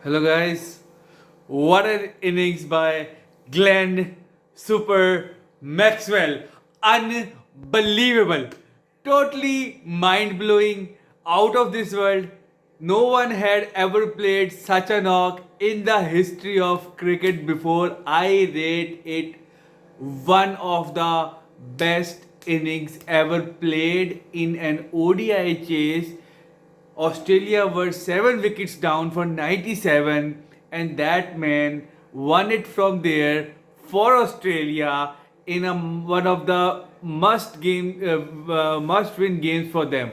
Hello, guys. What an innings by Glenn Super Maxwell. Unbelievable. Totally mind blowing. Out of this world. No one had ever played such a knock in the history of cricket before. I rate it one of the best innings ever played in an ODI chase. Australia were 7 wickets down for 97, and that man won it from there for Australia in one of the must win games for them.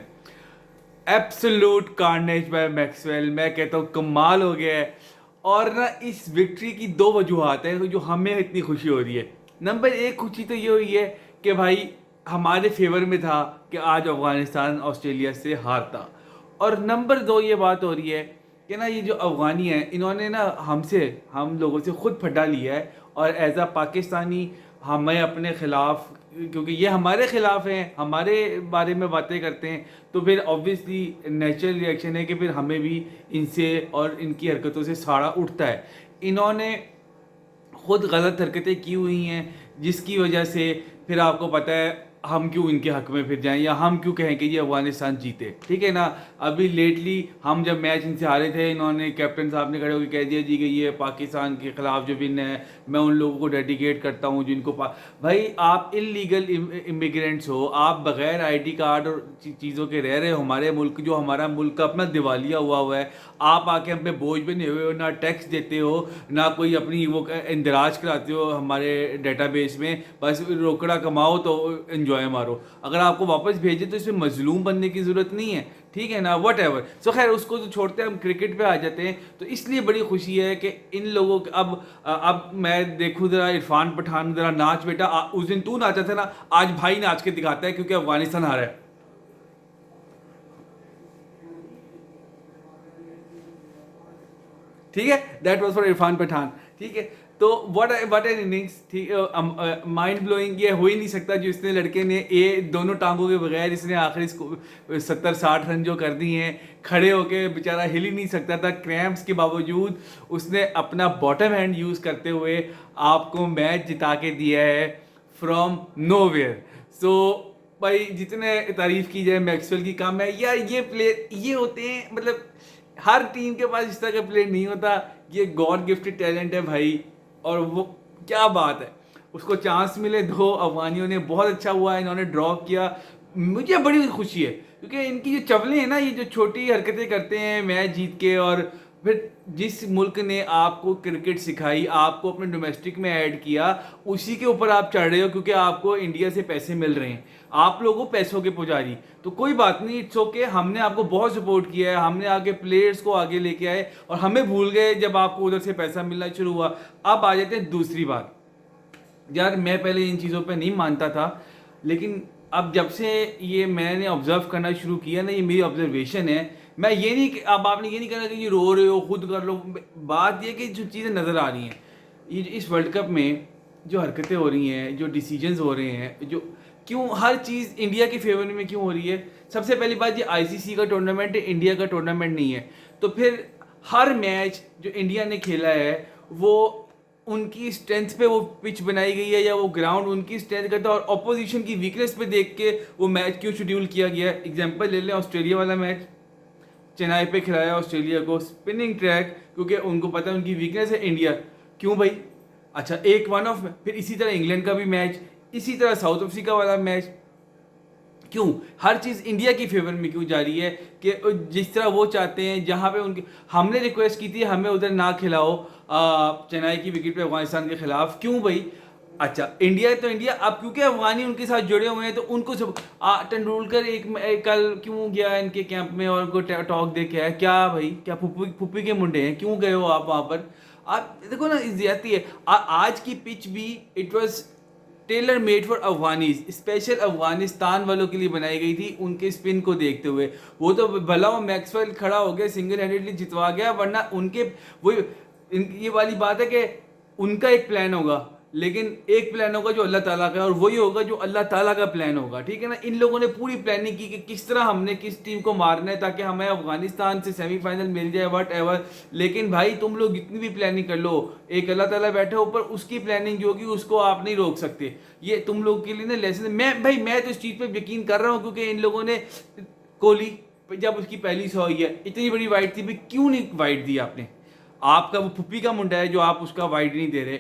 Absolute carnage bye Maxwell, मैं कहता हूँ कमाल हो गया है। और ना इस विक्ट्री की दो वजूहत हैं जो हमें इतनी खुशी हो रही है। नंबर एक खुशी तो ये हुई है कि भाई हमारे फेवर में था कि आज अफगानिस्तान ऑस्ट्रेलिया से हारता। और नंबर दो ये बात हो रही है कि ना ये जो अफगानी है इन्होंने ना हम लोगों से खुद फटा लिया है। और एज अ पाकिस्तानी हमें अपने खिलाफ, क्योंकि ये हमारे खिलाफ हैं, हमारे बारे में बातें करते हैं, तो फिर ऑब्वियसली नेचुरल रिएक्शन है कि फिर हमें भी इनसे और इनकी हरकतों से साड़ा उठता है। इन्होंने खुद गलत हरकतें की हुई हैं जिसकी वजह से फिर आपको पता है हम क्यों इनके हक में फिर जाएं या हम क्यों कहें कि ये अफगानिस्तान जीते। ठीक है ना। अभी लेटली हम जब मैच इनसे हारे थे, इन्होंने कैप्टन साहब ने खड़े होकर कह दिया जी कि ये पाकिस्तान के खिलाफ जो विन है मैं उन लोगों को डेडिकेट करता हूँ जिनको भाई आप इलीगल इमिग्रेंट्स हो, आप बगैर आईडी कार्ड और चीज़ों के रह रहे हो हमारे मुल्क, जो हमारा मुल्क अपना दिवालिया हुआ है। आप आके हम पे बोझ बने हुए हो, ना टैक्स देते हो, ना कोई अपनी वो इंदराज कराते हो हमारे डेटाबेस में, बस रोकड़ा कमाओ तो एंजॉय मारो। अगर आपको वापस भेजे तो इसमें मजलूम बनने की ज़रूरत नहीं है। ठीक है ना। वट एवर सो खैर उसको तो छोड़ते हैं, हम क्रिकेट पे आ जाते हैं। तो इसलिए बड़ी खुशी है कि इन लोगों के अब मैं देखूँ ज़रा इरफान पठान ज़रा नाच बेटा, उस दिन तू नाचा था ना, आज भाई नाच के दिखाता है क्योंकि अफगानिस्तान हारा है। ठीक है। That was for Irfan Pathan. ठीक है। तो व्हाट एन इनिंग्स थी, माइंड ब्लोइंग। ये हो ही नहीं सकता जो इसने लड़के ने ये दोनों टांगों के बगैर इसने आखिरी 70-60 रन जो कर दिए हैं, खड़े होके बेचारा हिल ही नहीं सकता था क्रैम्प्स के बावजूद। उसने अपना बॉटम हैंड यूज़ करते हुए आपको मैच जिता के दिया है फ्रॉम नोवेयर। सो भाई जितने तारीफ की जाए मैक्सवेल की काम है यार, ये प्लेयर ये होते हैं, मतलब हर टीम के पास इस तरह का प्लेयर नहीं होता। ये गॉड गिफ्टेड टैलेंट है भाई। और वो क्या बात है, उसको चांस मिले दो, अफगानियों ने बहुत अच्छा हुआ इन्होंने ड्रॉप किया। मुझे बड़ी खुशी है क्योंकि इनकी जो चवले हैं ना, ये जो छोटी हरकतें करते हैं मैच जीत के, और फिर जिस मुल्क ने आपको क्रिकेट सिखाई, आपको अपने डोमेस्टिक में ऐड किया, उसी के ऊपर आप चढ़ रहे हो क्योंकि आपको इंडिया से पैसे मिल रहे हैं। आप लोगों पैसों के पुजारी, तो कोई बात नहीं, इट्स ओके। हमने आपको बहुत सपोर्ट किया है, हमने आगे प्लेयर्स को आगे लेके आए और हमें भूल गए जब आपको उधर से पैसा मिलना शुरू हुआ। अब आ जाते हैं दूसरी बात। यार मैं पहले इन चीज़ों पे नहीं मानता था, लेकिन अब जब से ये मैंने ऑब्जर्व करना शुरू किया ना, ये मेरी ऑब्जर्वेशन है। मैं ये नहीं, अब आपने ये नहीं कहना कि ये रो रहे हो खुद कर लो। बात ये कि जो चीज़ें नज़र आ रही हैं, ये इस वर्ल्ड कप में जो हरकतें हो रही हैं, जो डिसीजंस हो रहे हैं, जो क्यों हर चीज़ इंडिया के फेवर में क्यों हो रही है। सबसे पहली बात, ये आईसीसी का टूर्नामेंट है, इंडिया का टूर्नामेंट नहीं है। तो फिर हर मैच जो इंडिया ने खेला है वो उनकी स्ट्रेंथ पे वो पिच बनाई गई है या वो ग्राउंड उनकी स्ट्रेंथ करता है, और ऑपोजिशन की वीकनेस पे देख के वो मैच क्यों शेड्यूल किया गया है। एग्जांपल ले लें ऑस्ट्रेलिया वाला मैच, चेन्नई पे खिलाया ऑस्ट्रेलिया को स्पिनिंग ट्रैक, क्योंकि उनको पता है उनकी वीकनेस है इंडिया। क्यों भाई। अच्छा, एक वन ऑफ। फिर इसी तरह इंग्लैंड का भी मैच, इसी तरह साउथ अफ्रीका वाला मैच। क्यों हर चीज़ इंडिया की फेवर में क्यों जा रही है कि जिस तरह वो चाहते हैं, जहाँ पे उनके हमने रिक्वेस्ट की थी हमें उधर ना खिलाओ चेन्नई की विकेट पे अफगानिस्तान के खिलाफ। क्यों भाई। अच्छा, इंडिया तो इंडिया, अब क्योंकि अफगानी उनके साथ जुड़े हुए हैं तो उनको सब तेंदुलकर एक कल क्यों गया इनके कैंप में और उनको टॉक दे के आया। क्या भाई, क्या फुप्पी फुप्पी के मुंडे हैं, क्यों गए हो आप वहाँ पर। आप देखो ना, ज्यादती है। आज की पिच भी it was tailor made for Afghanis, special Afghanistan वालों के लिए बनाई गई थी उनके स्पिन को देखते हुए। वो तो भला वो मैक्सवेल खड़ा हो गया सिंगल हैंडेडली जितवा गया, वरना उनके वो ये वाली बात है कि उनका एक प्लान होगा लेकिन एक प्लान होगा जो अल्लाह ताला का है, और वही होगा जो अल्लाह ताला का प्लान होगा, ठीक है ना। इन लोगों ने पूरी प्लानिंग की कि किस तरह हमने किस टीम को मारना है ताकि हमें अफगानिस्तान से सेमीफाइनल मिल जाए, वट एवर। लेकिन भाई तुम लोग जितनी भी प्लानिंग कर लो, एक अल्लाह ताला बैठे ऊपर, उसकी प्लानिंग जो होगी उसको आप नहीं रोक सकते। ये तुम लोग के लिए ना लेसन। मैं तो इस चीज़ पर यकीन कर रहा हूँ क्योंकि इन लोगों ने कोहली जब उसकी पहली 100 हुई है, इतनी बड़ी वाइड थी भी, क्यों नहीं वाइड दी आपने? आपका वो फुप्पी का मुंडा है जो आप उसका वाइड नहीं दे रहे।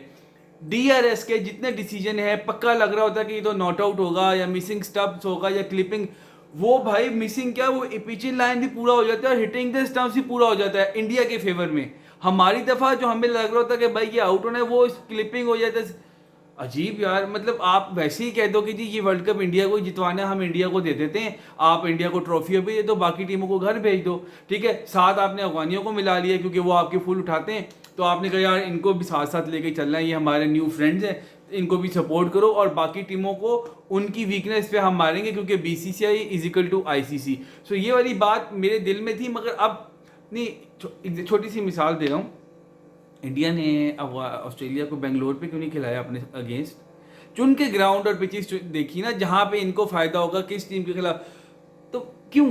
डीआरएस के जितने डिसीजन है, पक्का लग रहा होता है कि ये तो नॉट आउट होगा या मिसिंग स्टम्प्स होगा या क्लिपिंग। वो भाई मिसिंग क्या, वो पिचिंग लाइन भी पूरा हो जाता है और हिटिंग द स्टम्प्स भी पूरा हो जाता है इंडिया के फेवर में। हमारी दफा जो हमें लग रहा होता है कि भाई ये आउट होना है, वो क्लिपिंग हो जाता है। अजीब यार, मतलब आप वैसे ही कह दो कि जी ये वर्ल्ड कप इंडिया को ही जितवाना है, हम इंडिया को दे देते हैं, आप इंडिया को ट्रॉफी भी दे दो, बाकी टीमों को घर भेज दो, ठीक है। साथ आपने अफगानियों को मिला लिया क्योंकि वो आपके फुल उठाते हैं, तो आपने कहा यार इनको भी साथ साथ लेके चलना है, ये हमारे न्यू फ्रेंड्स हैं, इनको भी सपोर्ट करो, और बाकी टीमों को उनकी वीकनेस पे हम मारेंगे क्योंकि BCCI is equal to ICC। So ये वाली बात मेरे दिल में थी, मगर अब नहीं। छोटी सी मिसाल दे रहा हूँ, इंडिया ने ऑस्ट्रेलिया को बेंगलोर पे क्यों नहीं खिलाया अपने अगेंस्ट? चुन के ग्राउंड और पिचेस देखी ना जहाँ पे इनको फायदा होगा किस टीम के खिलाफ। तो क्यों?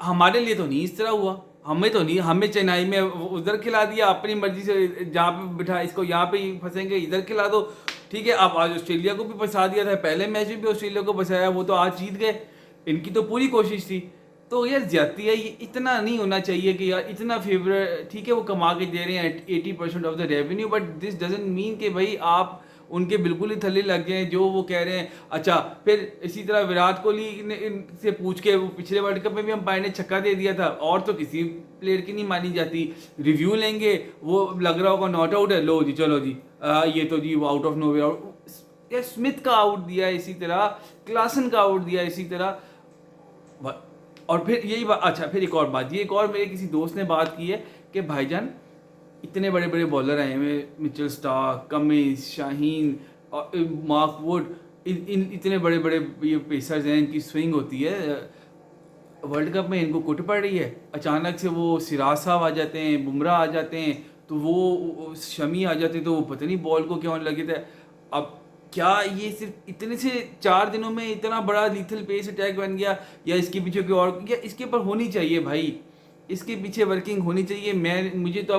हमारे लिए तो नहीं इस तरह हुआ, हमें तो नहीं, हमें चेन्नई में उधर खिला दिया अपनी मर्जी से, जहाँ पे बिठा इसको यहाँ पे ही फंसेंगे, इधर खिला दो, ठीक है। आप आज ऑस्ट्रेलिया को भी फंसा दिया था, पहले मैच में भी ऑस्ट्रेलिया को फंसाया, वो तो आज जीत गए, इनकी तो पूरी कोशिश थी। तो यार ज्यादती है, ये इतना नहीं होना चाहिए कि यार इतना फेवर, ठीक है वो कमा के दे रहे हैं 80% of the revenue, but this doesn't mean कि भाई आप उनके बिल्कुल ही थल्ले लग गए जो वो कह रहे हैं। अच्छा, फिर इसी तरह विराट कोहली से पूछ के, वो पिछले वर्ल्ड कप में भी अंपायर ने छक्का दे दिया था, और तो किसी प्लेयर की नहीं मानी जाती। रिव्यू लेंगे, वो लग रहा होगा नॉट आउट है, लो जी चलो जी, ये तो जी वो आउट ऑफ नोवे आउट। यार स्मिथ का आउट दिया इसी तरह, क्लासन का आउट दिया इसी तरह, और फिर यही बात। अच्छा, फिर एक और बात, ये एक और मेरे किसी दोस्त ने बात की है कि भाईजान इतने बड़े बड़े बॉलर आए हुए, मिचेल स्टार्क, कमिंस, शाहीन और मार्क वुड, इन इतने बड़े बड़े ये पेसर्स हैं, इनकी स्विंग होती है, वर्ल्ड कप में इनको कुट पड़ रही है। अचानक से वो सिराज साहब आ जाते हैं, बुमराह आ जाते हैं, तो वो शमी आ जाते हैं, तो वो पता नहीं बॉल को क्यों लगे थे। अब क्या ये सिर्फ इतने से 4 दिनों में इतना बड़ा लीथल पेस अटैक बन गया, या इसके पीछे कोई और, या इसके ऊपर होनी चाहिए भाई, इसके पीछे वर्किंग होनी चाहिए। मुझे तो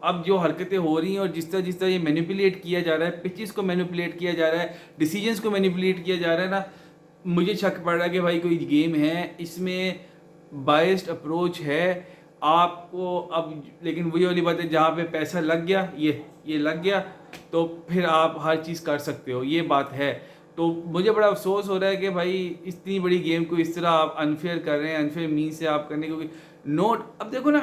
अब जो हरकतें हो रही हैं और जिस तरह ये मैनिपुलेट किया जा रहा है, पिचेस को मैनिपुलेट किया जा रहा है, डिसीजंस को मैनिपुलेट किया जा रहा है ना, मुझे शक पड़ रहा है कि भाई कोई गेम है, इसमें बायस्ड अप्रोच है आपको। अब लेकिन वही वाली बात है, जहाँ पे पैसा लग गया, ये लग गया, तो फिर आप हर चीज़ कर सकते हो, ये बात है। तो मुझे बड़ा अफसोस हो रहा है कि भाई इतनी बड़ी गेम को इस तरह आप अनफेयर कर रहे हैं, अनफेयर मीन से आप करने, क्योंकि नोट, अब देखो ना,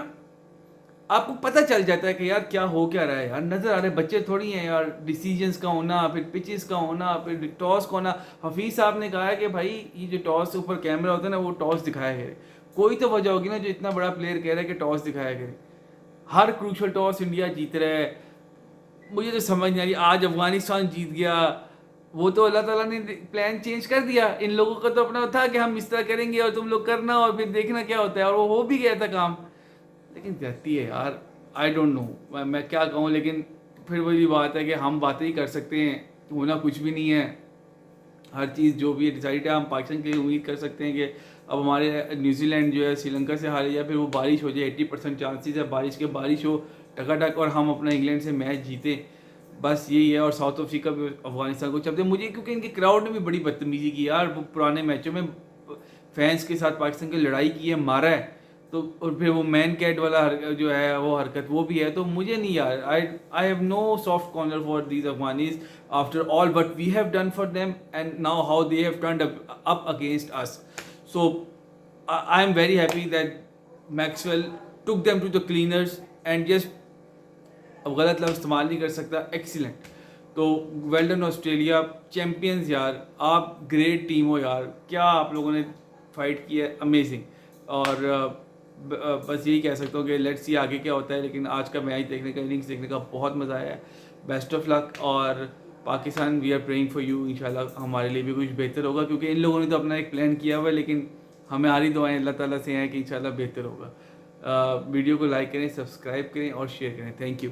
आपको पता चल जाता है कि यार क्या हो क्या रहा है, यार नज़र आ रहे बच्चे थोड़ी हैं यार, डिसीजंस का होना, फिर पिचेस का होना, फिर टॉस का होना। हफीज़ साहब ने कहा है कि भाई ये जो टॉस ऊपर कैमरा होता है ना, वो टॉस दिखाया करे, कोई तो वजह होगी ना जो इतना बड़ा प्लेयर कह रहा है कि टॉस दिखाया करे। हर क्रूशल टॉस इंडिया जीत रहा है, मुझे तो समझ नहीं आ रही। आज अफगानिस्तान जीत गया, वो तो अल्लाह ताला ने प्लान चेंज कर दिया, इन लोगों का तो अपना था कि हम इस तरह करेंगे और तुम लोग करना और फिर देखना क्या होता है, और वो हो भी गया था काम। लेकिन जाती है यार, आई डोंट नो मैं क्या कहूँ, लेकिन फिर वही बात है कि हम बातें ही कर सकते हैं, होना कुछ भी नहीं है। हर चीज़ जो भी डिसाइड है, हम पाकिस्तान के लिए उम्मीद कर सकते हैं कि अब हमारे न्यूजीलैंड जो है श्रीलंका से हारे, या फिर वो बारिश हो जाए, 80% चांसेस है बारिश हो टकाटक, और हम अपना इंग्लैंड से मैच जीते, बस यही है। और साउथ अफ्रीका भी अफगानिस्तान को चलते, मुझे क्योंकि इनके क्राउड ने भी बड़ी बदतमीजी की यार, पुराने मैचों में फैंस के साथ पाकिस्तान की लड़ाई की है, मारा है, तो और फिर वो मैन कैट वाला जो है वो हरकत वो भी है। तो मुझे नहीं यार, I have no soft corner for these Afghanis after all what we have done for them, and now how they have turned up against us. So I am very happy that Maxwell took them to the cleaners and just, अब गलत लफ्ज़ इस्तेमाल नहीं कर सकता, excellent. तो well done Australia, champions यार, आप ग्रेट टीम हो यार, क्या आप लोगों ने फाइट की है, अमेजिंग। और बस यही कह सकता हूँ कि लेट्स सी आगे क्या होता है, लेकिन आज का मैच देखने का, इनिंग्स देखने का बहुत मज़ा आया है। बेस्ट ऑफ लक, और Pakistan we are praying for you, इंशाल्लाह हमारे लिए भी कुछ बेहतर होगा, क्योंकि इन लोगों ने तो अपना एक प्लान किया हुआ है, लेकिन हमारी दुआएं अल्लाह ताला से हैं कि इंशाल्लाह बेहतर होगा। वीडियो को लाइक करें, सब्सक्राइब करें और शेयर करें। Thank you.